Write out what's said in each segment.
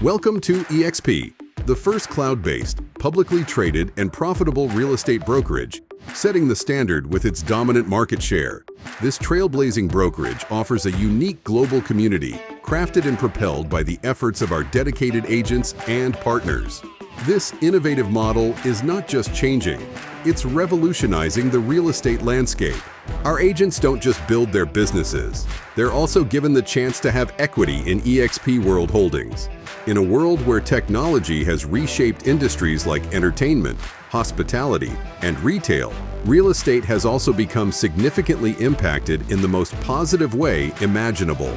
Welcome to eXp, the first cloud-based, publicly traded, and profitable real estate brokerage, setting the standard with its dominant market share. This trailblazing brokerage offers a unique global community, crafted and propelled by the efforts of our dedicated agents and partners. This innovative model is not just changing, it's revolutionizing the real estate landscape. Our agents don't just build their businesses, they're also given the chance to have equity in eXp World Holdings. In a world where technology has reshaped industries like entertainment, hospitality, and retail, real estate has also become significantly impacted in the most positive way imaginable.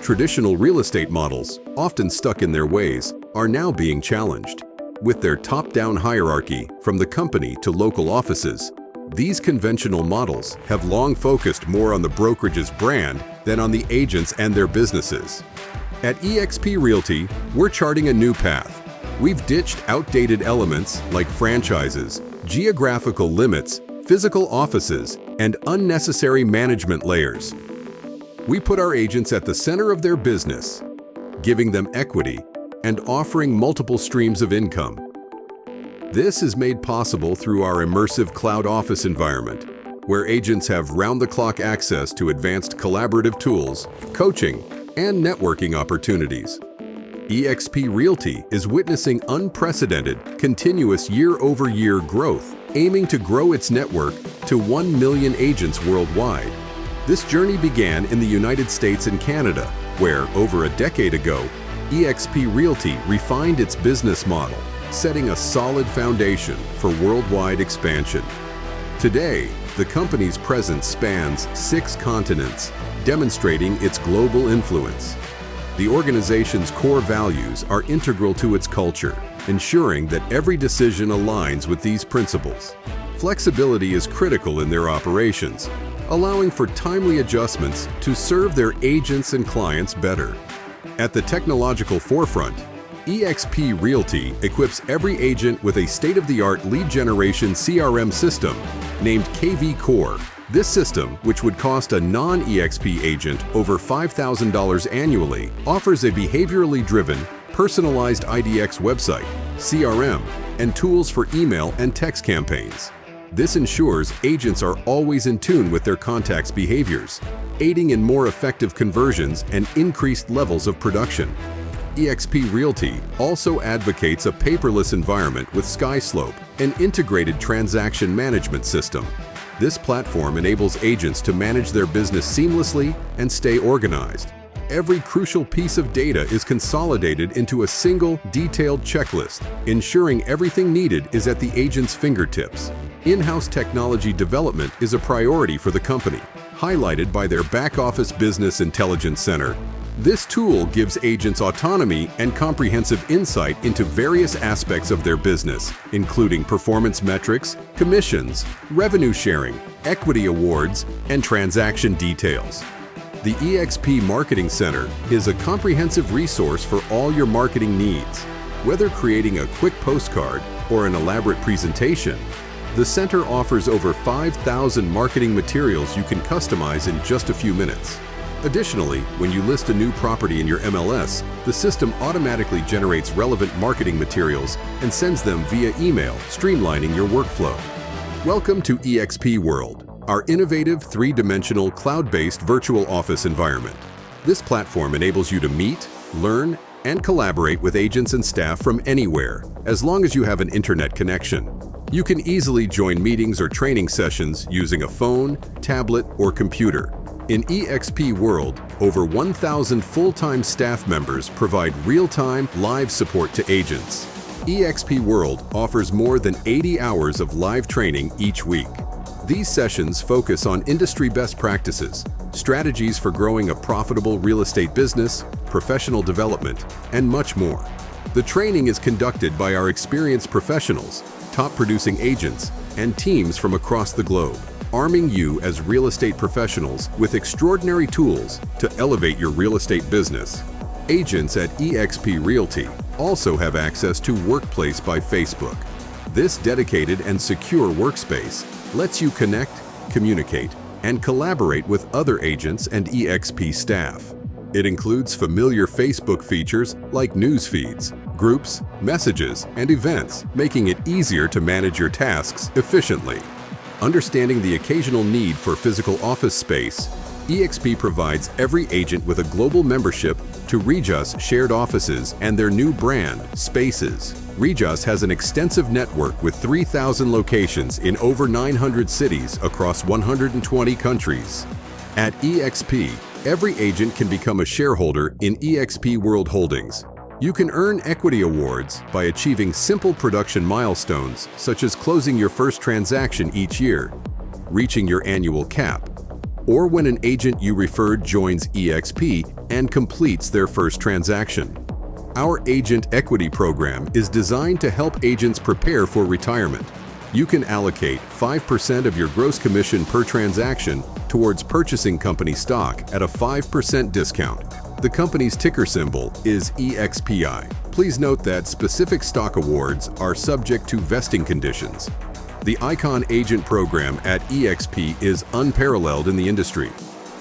Traditional real estate models, often stuck in their ways, are now being challenged. With their top-down hierarchy, from the company to local offices, these conventional models have long focused more on the brokerage's brand than on the agents and their businesses. At eXp Realty, we're charting a new path. We've ditched outdated elements like franchises, geographical limits, physical offices, and unnecessary management layers. We put our agents at the center of their business, giving them equity and offering multiple streams of income. This is made possible through our immersive cloud office environment, where agents have round-the-clock access to advanced collaborative tools, coaching, and networking opportunities. eXp Realty is witnessing unprecedented, continuous year-over-year growth, aiming to grow its network to 1 million agents worldwide. This journey began in the United States and Canada, where, over a decade ago, eXp Realty refined its business model, setting a solid foundation for worldwide expansion. Today, the company's presence spans 6 continents, demonstrating its global influence. The organization's core values are integral to its culture, ensuring that every decision aligns with these principles. Flexibility is critical in their operations, allowing for timely adjustments to serve their agents and clients better. At the technological forefront, eXp Realty equips every agent with a state-of-the-art lead generation CRM system named KV Core. This system, which would cost a non-eXp agent over $5,000 annually, offers a behaviorally driven, personalized IDX website, CRM, and tools for email and text campaigns. This ensures agents are always in tune with their contacts' behaviors, aiding in more effective conversions and increased levels of production. eXp Realty also advocates a paperless environment with SkySlope, an integrated transaction management system. This platform enables agents to manage their business seamlessly and stay organized. Every crucial piece of data is consolidated into a single, detailed checklist, ensuring everything needed is at the agent's fingertips. In-house technology development is a priority for the company, highlighted by their back-office business intelligence center. This tool gives agents autonomy and comprehensive insight into various aspects of their business, including performance metrics, commissions, revenue sharing, equity awards, and transaction details. The eXp Marketing Center is a comprehensive resource for all your marketing needs. Whether creating a quick postcard or an elaborate presentation, the center offers over 5,000 marketing materials you can customize in just a few minutes. Additionally, when you list a new property in your MLS, the system automatically generates relevant marketing materials and sends them via email, streamlining your workflow. Welcome to eXp World, our innovative 3-dimensional cloud-based virtual office environment. This platform enables you to meet, learn, and collaborate with agents and staff from anywhere, as long as you have an internet connection. You can easily join meetings or training sessions using a phone, tablet, or computer. In eXp World, over 1,000 full-time staff members provide real-time, live support to agents. eXp World offers more than 80 hours of live training each week. These sessions focus on industry best practices, strategies for growing a profitable real estate business, professional development, and much more. The training is conducted by our experienced professionals, top-producing agents, and teams from across the globe, arming you as real estate professionals with extraordinary tools to elevate your real estate business. Agents at eXp Realty also have access to Workplace by Facebook. This dedicated and secure workspace lets you connect, communicate, and collaborate with other agents and eXp staff. It includes familiar Facebook features like news feeds, groups, messages, and events, making it easier to manage your tasks efficiently. Understanding the occasional need for physical office space, eXp provides every agent with a global membership to Regus shared offices and their new brand, Spaces. Regus has an extensive network with 3,000 locations in over 900 cities across 120 countries. At eXp, every agent can become a shareholder in eXp World Holdings. You can earn equity awards by achieving simple production milestones such as closing your first transaction each year, reaching your annual cap, or when an agent you referred joins eXp and completes their first transaction. Our Agent Equity Program is designed to help agents prepare for retirement. You can allocate 5% of your gross commission per transaction towards purchasing company stock at a 5% discount. The company's ticker symbol is EXPI. Please note that specific stock awards are subject to vesting conditions. The Icon Agent Program at eXp is unparalleled in the industry.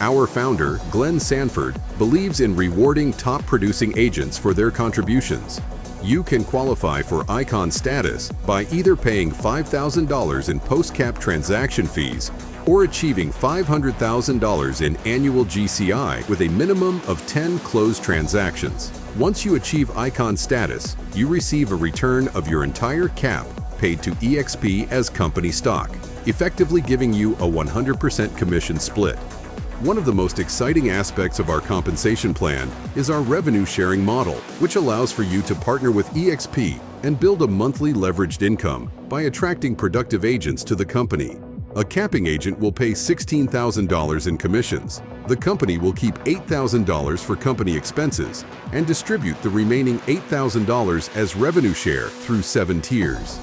Our founder, Glenn Sanford, believes in rewarding top-producing agents for their contributions. You can qualify for Icon status by either paying $5,000 in post-cap transaction fees or achieving $500,000 in annual GCI with a minimum of 10 closed transactions. Once you achieve Icon status, you receive a return of your entire cap paid to eXp as company stock, effectively giving you a 100% commission split. One of the most exciting aspects of our compensation plan is our revenue sharing model, which allows for you to partner with eXp and build a monthly leveraged income by attracting productive agents to the company. A capping agent will pay $16,000 in commissions. The company will keep $8,000 for company expenses and distribute the remaining $8,000 as revenue share through 7 tiers.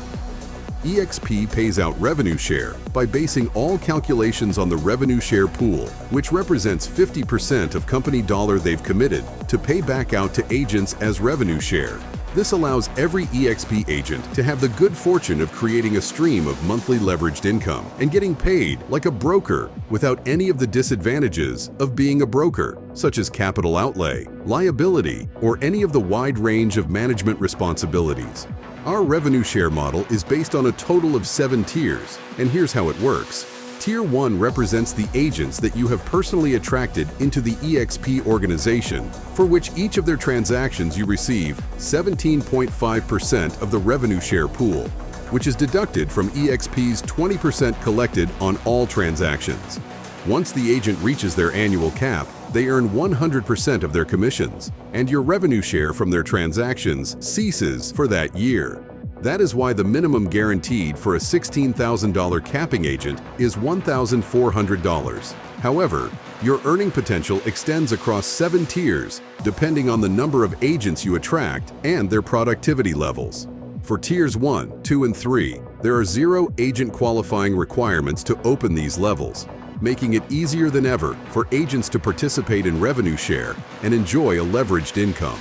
eXp pays out revenue share by basing all calculations on the revenue share pool, which represents 50% of company dollar they've committed to pay back out to agents as revenue share. This allows every eXp agent to have the good fortune of creating a stream of monthly leveraged income and getting paid like a broker without any of the disadvantages of being a broker, such as capital outlay, liability, or any of the wide range of management responsibilities. Our revenue share model is based on a total of 7 tiers, and here's how it works. Tier 1 represents the agents that you have personally attracted into the eXp organization, for which each of their transactions you receive 17.5% of the revenue share pool, which is deducted from eXp's 20% collected on all transactions. Once the agent reaches their annual cap, they earn 100% of their commissions, and your revenue share from their transactions ceases for that year. That is why the minimum guaranteed for a $16,000 capping agent is $1,400. However, your earning potential extends across 7 tiers, depending on the number of agents you attract and their productivity levels. For tiers 1, 2, and 3, there are 0 agent qualifying requirements to open these levels, making it easier than ever for agents to participate in revenue share and enjoy a leveraged income.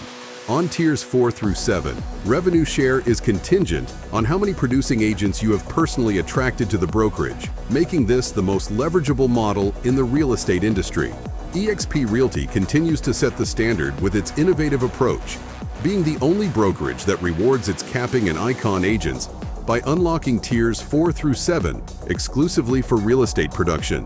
On tiers 4 through 7, revenue share is contingent on how many producing agents you have personally attracted to the brokerage, making this the most leverageable model in the real estate industry. eXp Realty continues to set the standard with its innovative approach, being the only brokerage that rewards its capping and Icon agents by unlocking tiers 4 through 7 exclusively for real estate production.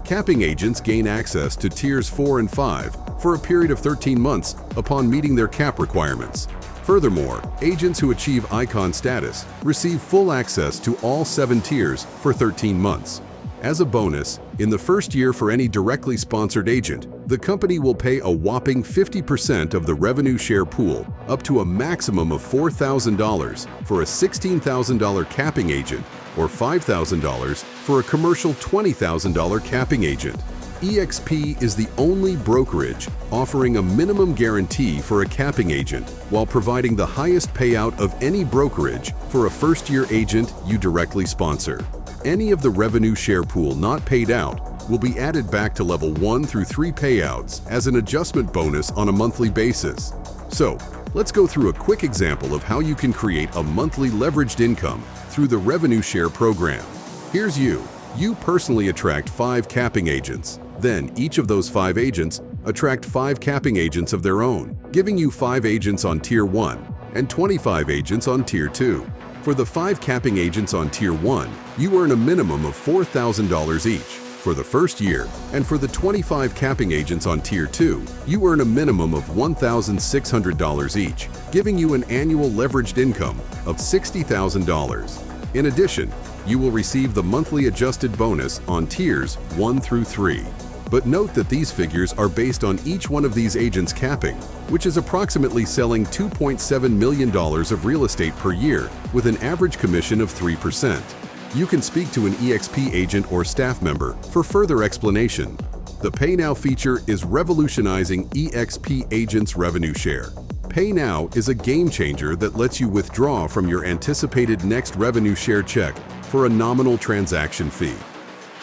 Capping agents gain access to tiers 4 and 5 for a period of 13 months upon meeting their cap requirements. Furthermore, agents who achieve Icon status receive full access to all 7 tiers for 13 months. As a bonus, in the first year for any directly sponsored agent, the company will pay a whopping 50% of the revenue share pool, up to a maximum of $4,000 for a $16,000 capping agent or $5,000 for a commercial $20,000 capping agent. eXp is the only brokerage offering a minimum guarantee for a capping agent while providing the highest payout of any brokerage for a first-year agent you directly sponsor. Any of the revenue share pool not paid out will be added back to level 1 through 3 payouts as an adjustment bonus on a monthly basis. So, let's go through a quick example of how you can create a monthly leveraged income through the revenue share program. Here's you. You personally attract 5 capping agents. Then each of those 5 agents attract 5 capping agents of their own, giving you 5 agents on Tier 1 and 25 agents on Tier 2. For the 5 capping agents on Tier 1, you earn a minimum of $4,000 each for the first year, and for the 25 capping agents on Tier 2, you earn a minimum of $1,600 each, giving you an annual leveraged income of $60,000. In addition, you will receive the monthly adjusted bonus on Tiers 1 through 3. But note that these figures are based on each one of these agents' capping, which is approximately selling $2.7 million of real estate per year with an average commission of 3%. You can speak to an eXp agent or staff member for further explanation. The Pay Now feature is revolutionizing eXp agents' revenue share. Pay Now is a game changer that lets you withdraw from your anticipated next revenue share check for a nominal transaction fee.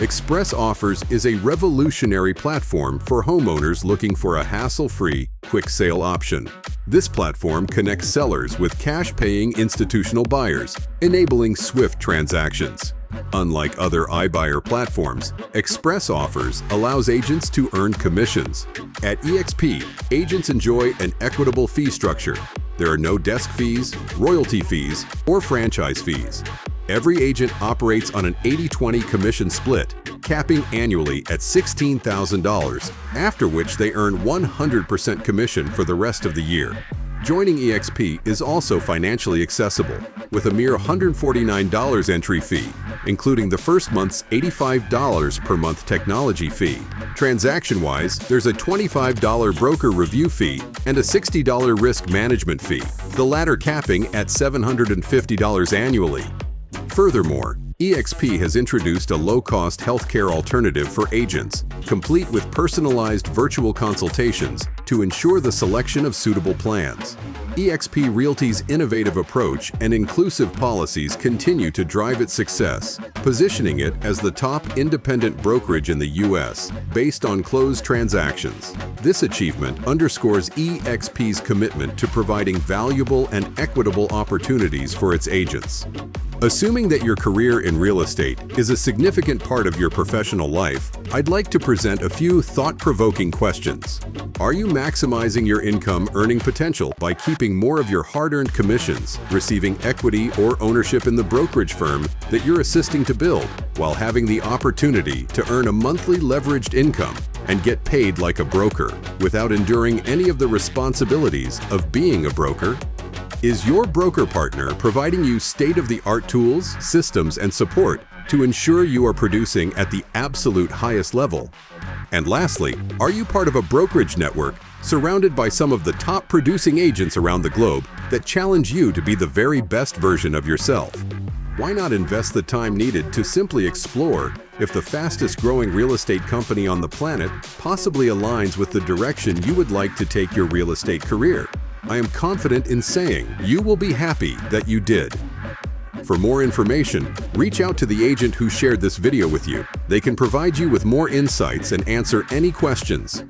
Express Offers is a revolutionary platform for homeowners looking for a hassle-free, quick sale option. This platform connects sellers with cash-paying institutional buyers, enabling swift transactions. Unlike other iBuyer platforms, Express Offers allows agents to earn commissions. At eXp, agents enjoy an equitable fee structure. There are no desk fees, royalty fees, or franchise fees. Every agent operates on an 80-20 commission split, capping annually at $16,000, after which they earn 100% commission for the rest of the year. Joining eXp is also financially accessible, with a mere $149 entry fee, including the first month's $85 per month technology fee. Transaction-wise, there's a $25 broker review fee and a $60 risk management fee, the latter capping at $750 annually. Furthermore, eXp has introduced a low-cost healthcare alternative for agents, complete with personalized virtual consultations to ensure the selection of suitable plans. eXp Realty's innovative approach and inclusive policies continue to drive its success, positioning it as the top independent brokerage in the U.S. based on closed transactions. This achievement underscores eXp's commitment to providing valuable and equitable opportunities for its agents. Assuming that your career in real estate is a significant part of your professional life, I'd like to present a few thought-provoking questions. Are you maximizing your income earning potential by keeping more of your hard-earned commissions, receiving equity or ownership in the brokerage firm that you're assisting to build, while having the opportunity to earn a monthly leveraged income and get paid like a broker without enduring any of the responsibilities of being a broker? Is your broker partner providing you state-of-the-art tools, systems, and support to ensure you are producing at the absolute highest level? And lastly, are you part of a brokerage network surrounded by some of the top producing agents around the globe that challenge you to be the very best version of yourself? Why not invest the time needed to simply explore if the fastest growing real estate company on the planet possibly aligns with the direction you would like to take your real estate career? I am confident in saying you will be happy that you did. For more information, reach out to the agent who shared this video with you. They can provide you with more insights and answer any questions.